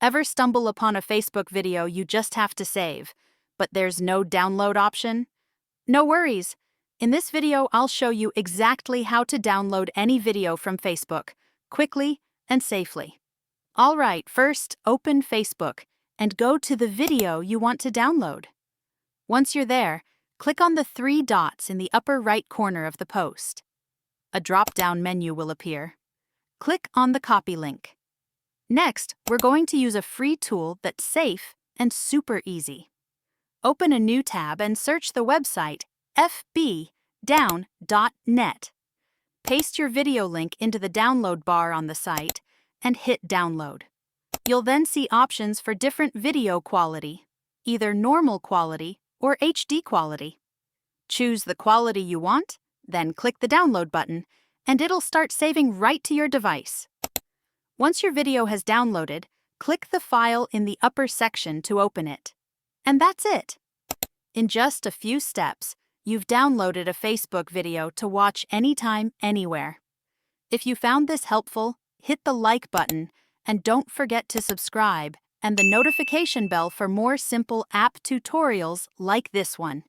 Ever stumble upon a Facebook video you just have to save, but there's no download option? No worries. In this video, I'll show you exactly how to download any video from Facebook, quickly and safely. All right, first, open Facebook and go to the video you want to download. Once you're there, click on the three dots in the upper right corner of the post. A drop-down menu will appear. Click on the copy link. Next, we're going to use a free tool that's safe and super easy. Open a new tab and search the website fbdown.net. Paste your video link into the download bar on the site and hit download. You'll then see options for different video quality, either normal quality or HD quality. Choose the quality you want, then click the download button, and it'll start saving right to your device. Once your video has downloaded, click the file in the upper section to open it. And that's it. In just a few steps, you've downloaded a Facebook video to watch anytime, anywhere. If you found this helpful, hit the like button and don't forget to subscribe and the notification bell for more simple app tutorials like this one.